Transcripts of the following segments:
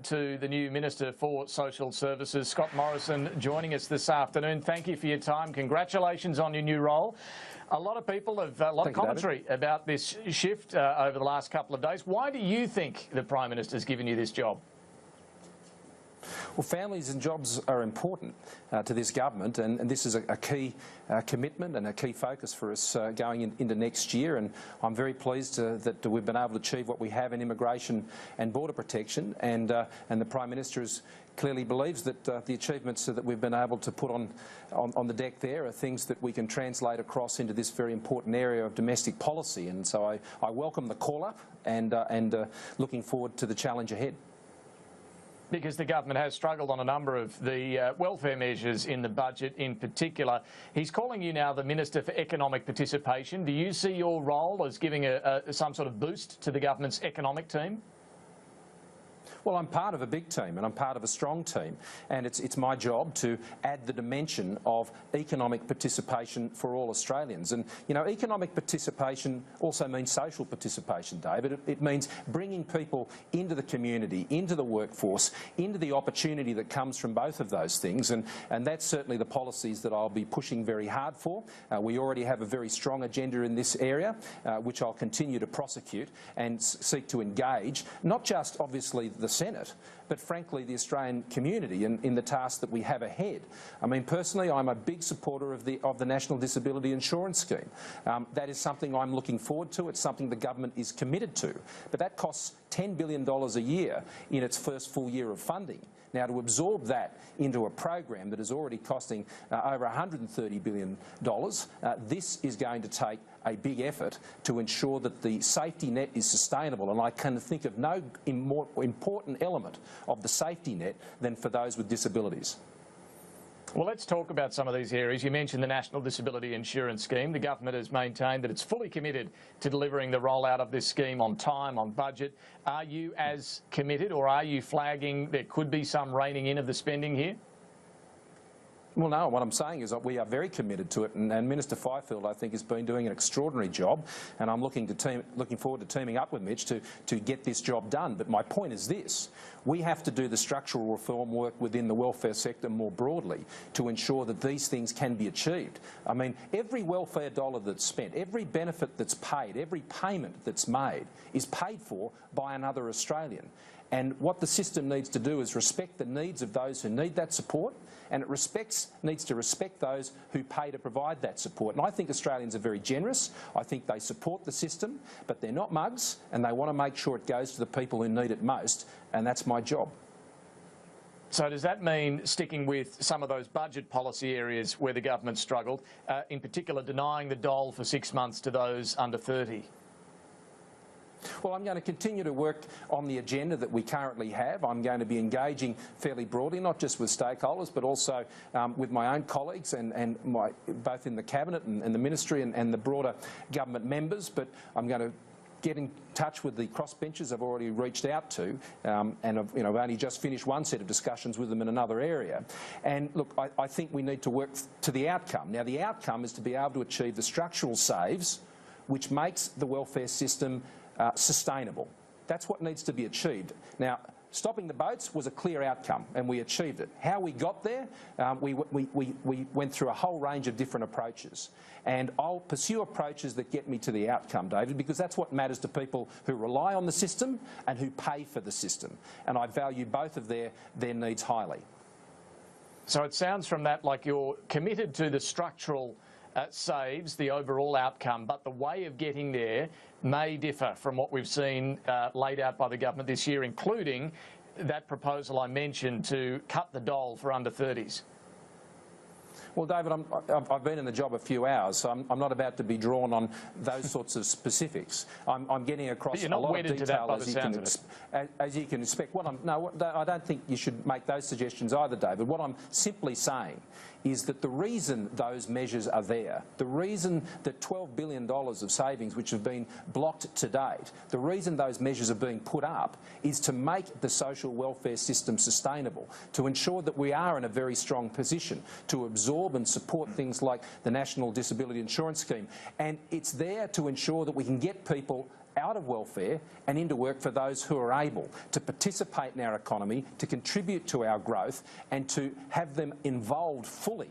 To the new Minister for Social Services, Scott Morrison, joining us this afternoon. Thank you for your time. Congratulations on your new role. A lot of people have a lot of commentary about this shift over the last couple of days. Why do you think the Prime Minister has given you this job? Well, families and jobs are important to this government, and this is a key commitment and a key focus for us going into next year. And I'm very pleased that we've been able to achieve what we have in immigration and border protection, and the Prime Minister clearly believes that the achievements that we've been able to put on the deck there are things that we can translate across into this very important area of domestic policy. And so I welcome the call-up and looking forward to the challenge ahead. Because the government has struggled on a number of the welfare measures in the budget in particular. He's calling you now the Minister for Economic Participation. Do you see your role as giving some sort of boost to the government's economic team? Well, I'm part of a big team and I'm part of a strong team, and it's my job to add the dimension of economic participation for all Australians. And, you know, economic participation also means social participation, David. It means bringing people into the community, into the workforce, into the opportunity that comes from both of those things, and that's certainly the policies that I'll be pushing very hard for. We already have a very strong agenda in this area, which I'll continue to prosecute and seek to engage, not just obviously the Senate, but frankly the Australian community in the task that we have ahead. I mean, personally, I'm a big supporter of the National Disability Insurance Scheme. That is something I'm looking forward to. It's something the government is committed to. But that costs $10 billion a year in its first full year of funding. Now, to absorb that into a program that is already costing over $130 billion, this is going to take a big effort to ensure that the safety net is sustainable. And I can think of no more important element of the safety net than for those with disabilities. Well, let's talk about some of these areas. You mentioned the National Disability Insurance Scheme. The government has maintained that it's fully committed to delivering the rollout of this scheme on time, on budget. Are you as committed, or are you flagging there could be some reining in of the spending here? Well, no, what I'm saying is that we are very committed to it, and Minister Fifield, I think, has been doing an extraordinary job, and I'm looking forward to teaming up with Mitch to get this job done. But my point is this: we have to do the structural reform work within the welfare sector more broadly to ensure that these things can be achieved. I mean, every welfare dollar that's spent, every benefit that's paid, every payment that's made is paid for by another Australian. And what the system needs to do is respect the needs of those who need that support, and it needs to respect those who pay to provide that support. And I think Australians are very generous. I think they support the system, but they're not mugs, and they want to make sure it goes to the people who need it most, and that's my job. So does that mean sticking with some of those budget policy areas where the government struggled, in particular denying the dole for 6 months to those under 30? Well, I'm going to continue to work on the agenda that we currently have. I'm going to be engaging fairly broadly, not just with stakeholders, but also with my own colleagues and both in the Cabinet and the Ministry and the broader government members. But I'm going to get in touch with the crossbenchers I've already reached out to, and I've only just finished one set of discussions with them in another area. And look, I think we need to work to the outcome. Now, the outcome is to be able to achieve the structural saves which makes the welfare system sustainable. That's what needs to be achieved. Now, stopping the boats was a clear outcome, and we achieved it. How we got there, we went through a whole range of different approaches. And I'll pursue approaches that get me to the outcome, David, because that's what matters to people who rely on the system and who pay for the system. And I value both of their needs highly. So it sounds from that like you're committed to the structural saves, the overall outcome, but the way of getting there may differ from what we've seen laid out by the government this year, including that proposal I mentioned to cut the dole for under 30s. Well, David, I've been in the job a few hours, so I'm not about to be drawn on those sorts of specifics. I'm getting across a lot of detail, as you can expect. I don't think you should make those suggestions either, David. What I'm simply saying is that the reason those measures are there, the reason that $12 billion of savings which have been blocked to date, the reason those measures are being put up is to make the social welfare system sustainable, to ensure that we are in a very strong position to absorb and support things like the National Disability Insurance Scheme. And it's there to ensure that we can get people out of welfare and into work for those who are able to participate in our economy, to contribute to our growth and to have them involved fully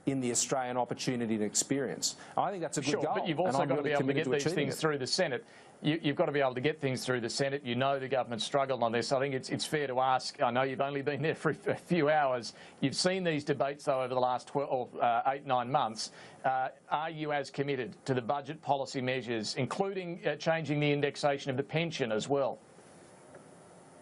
in the Australian opportunity and experience. I think that's a good goal. But you've also got to be able to get these things through the Senate. You've got to be able to get things through the Senate. You know the government struggled on this. I think it's fair to ask. I know you've only been there for a few hours. You've seen these debates, though, over the last 8, 9 months. Are you as committed to the budget policy measures, including changing the indexation of the pension as well?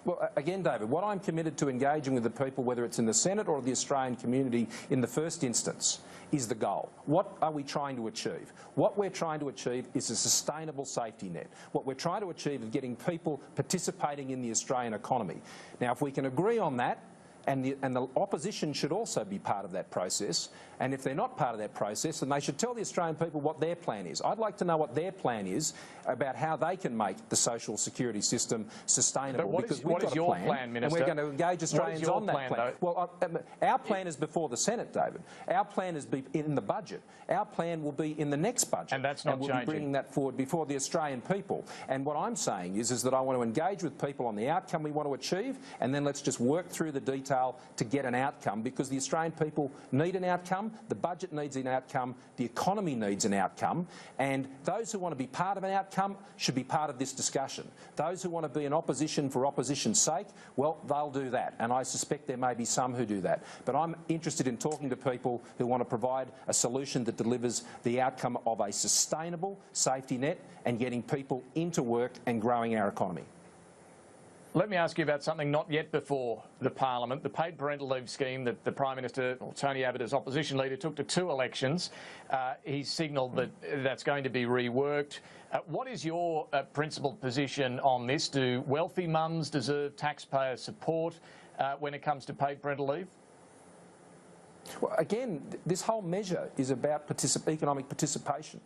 Well, again, David, what I'm committed to engaging with the people, whether it's in the Senate or the Australian community in the first instance, is the goal. What are we trying to achieve? What we're trying to achieve is a sustainable safety net. What we're trying to achieve is getting people participating in the Australian economy. Now, if we can agree on that, and the opposition should also be part of that process, and if they're not part of that process, then they should tell the Australian people what their plan is. I'd like to know what their plan is about how they can make the social security system sustainable. But what is your plan, Minister? And we're going to engage Australians on that plan. Well, our plan is before the Senate, David. Our plan is in the budget. Our plan will be in the next budget. And that's not changing. We'll be bringing that forward before the Australian people. And what I'm saying is that I want to engage with people on the outcome we want to achieve, and then let's just work through the detail to get an outcome, because the Australian people need an outcome, the budget needs an outcome, the economy needs an outcome, and those who want to be part of an outcome should be part of this discussion. Those who want to be in opposition for opposition's sake, well, they'll do that, and I suspect there may be some who do that. But I'm interested in talking to people who want to provide a solution that delivers the outcome of a sustainable safety net and getting people into work and growing our economy. Let me ask you about something not yet before the Parliament, the paid parental leave scheme that the Prime Minister, or Tony Abbott as opposition leader, took to 2 elections. He's signalled that that's going to be reworked. What is your principled position on this? Do wealthy mums deserve taxpayer support when it comes to paid parental leave? Well, again, this whole measure is about economic participation.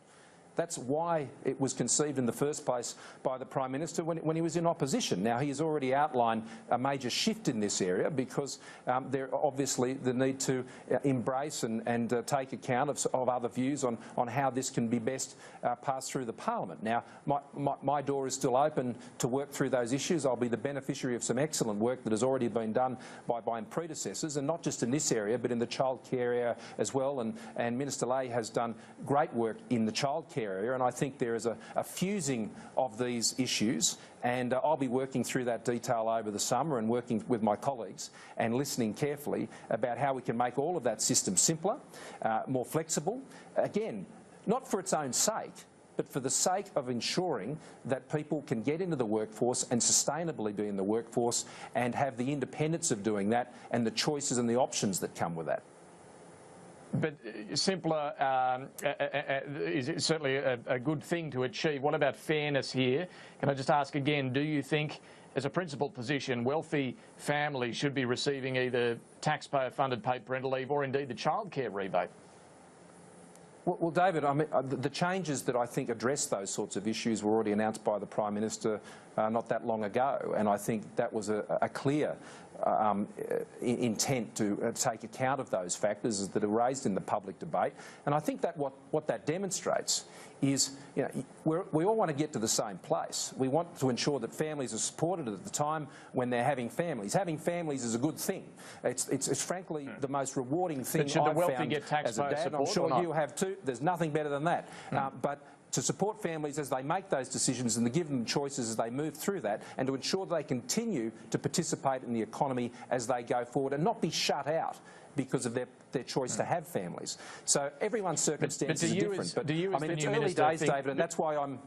That's why it was conceived in the first place by the Prime Minister when he was in opposition. Now, he has already outlined a major shift in this area, because there obviously the need to embrace and take account of other views on how this can be best passed through the Parliament. Now, my door is still open to work through those issues. I'll be the beneficiary of some excellent work that has already been done by predecessors, and not just in this area, but in the childcare area as well. And Minister Ley has done great work in the childcare area, and I think there is a fusing of these issues, and I'll be working through that detail over the summer and working with my colleagues and listening carefully about how we can make all of that system simpler, more flexible, again, not for its own sake, but for the sake of ensuring that people can get into the workforce and sustainably be in the workforce and have the independence of doing that and the choices and the options that come with that. But simpler is certainly a good thing to achieve. What about fairness here? Can I just ask again, do you think, as a principled position, wealthy families should be receiving either taxpayer-funded paid parental leave or indeed the childcare rebate? Well, David, I mean, the changes that I think address those sorts of issues were already announced by the Prime Minister not that long ago, and I think that was a clear intent to take account of those factors that are raised in the public debate. And I think that what that demonstrates is, you know, we all want to get to the same place. We want to ensure that families are supported at the time when they're having families. Having families is a good thing. It's frankly the most rewarding thing I've found as a dad. I'm sure you have too. There's nothing better than that. But to support families as they make those decisions and to give them choices as they move through that, and to ensure that they continue to participate in the economy as they go forward and not be shut out because of their choice to have families. So everyone's circumstances are different. But I mean, it's early days, David, and that's why I'm...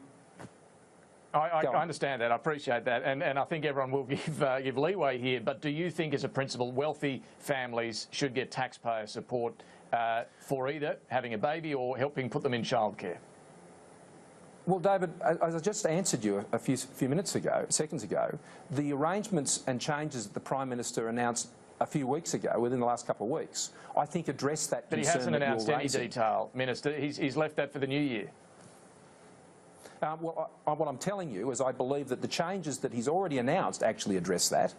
I understand that. I appreciate that. And I think everyone will give leeway here. But do you think, as a principle, wealthy families should get taxpayer support for either having a baby or helping put them in childcare? Well, David, as I just answered you a few seconds ago, the arrangements and changes that the Prime Minister announced a few weeks ago, within the last couple of weeks, I think address that concern. But he hasn't announced any detail, Minister. He's left that for the new year. What I'm telling you is I believe that the changes that he's already announced actually address that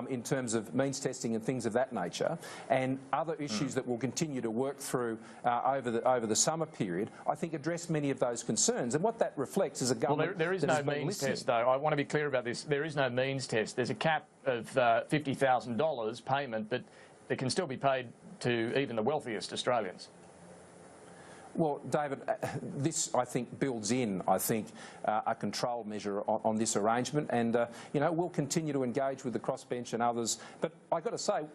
in terms of means testing and things of that nature, and other issues that we'll continue to work through over the summer period, I think address many of those concerns. And what that reflects is a government. Well, there is no means test, though. I want to be clear about this. There is no means test. There's a cap of $50,000 payment, but it can still be paid to even the wealthiest Australians. Well, David, this, I think, builds in, a control measure on this arrangement, and, we'll continue to engage with the crossbench and others. But I've got to say,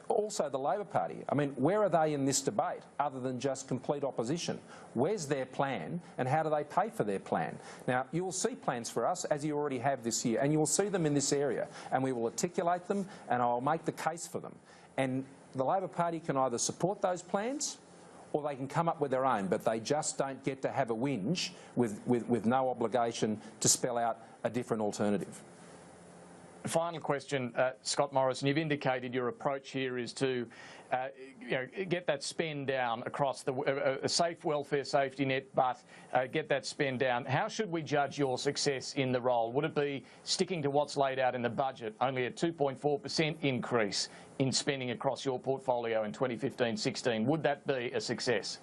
also the Labor Party, I mean, where are they in this debate other than just complete opposition? Where's their plan, and how do they pay for their plan? Now, you will see plans for us, as you already have this year, and you will see them in this area, and we will articulate them, and I'll make the case for them. And the Labor Party can either support those plans, or they can come up with their own, but they just don't get to have a whinge with no obligation to spell out a different alternative. Final question, Scott Morrison. You've indicated your approach here is to get that spend down across a safe welfare safety net, but get that spend down. How should we judge your success in the role? Would it be sticking to what's laid out in the budget, only a 2.4% increase in spending across your portfolio in 2015-16? Would that be a success?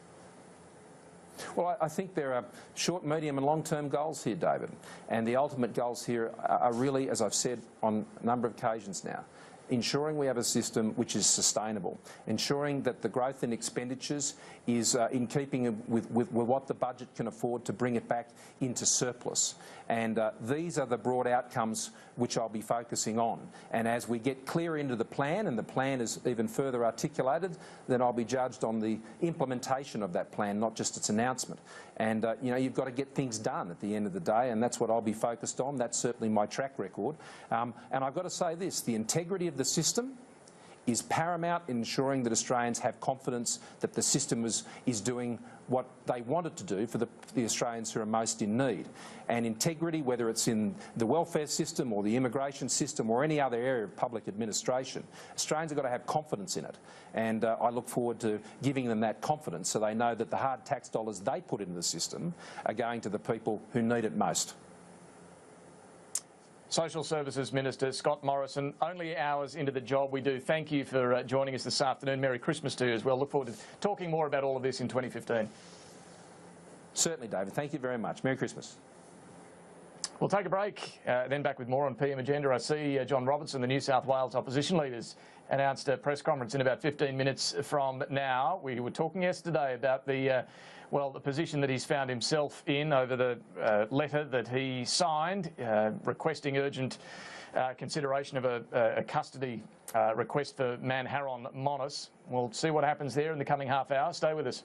Well, I think there are short, medium and long-term goals here, David. And the ultimate goals here are really, as I've said on a number of occasions now, ensuring we have a system which is sustainable, ensuring that the growth in expenditures is in keeping with what the budget can afford to bring it back into surplus. And these are the broad outcomes which I'll be focusing on. And as we get clear into the plan, and the plan is even further articulated, then I'll be judged on the implementation of that plan, not just its announcement. And, you've got to get things done at the end of the day, and that's what I'll be focused on. That's certainly my track record. And I've got to say this, the integrity of the system is paramount in ensuring that Australians have confidence that the system is doing what they want it to do for the Australians who are most in need. And integrity, whether it's in the welfare system or the immigration system or any other area of public administration, Australians have got to have confidence in it. And I look forward to giving them that confidence so they know that the hard tax dollars they put into the system are going to the people who need it most. Social Services Minister Scott Morrison, only hours into the job. We do thank you for joining us this afternoon. Merry Christmas to you as well. Look forward to talking more about all of this in 2015. Certainly, David. Thank you very much. Merry Christmas. We'll take a break, then back with more on PM Agenda. I see John Robertson, the New South Wales opposition leaders, announced a press conference in about 15 minutes from now. We were talking yesterday about the position that he's found himself in over the letter that he signed requesting urgent consideration of a custody request for man Haron Monis. We'll see what happens there in the coming half hour. Stay with us.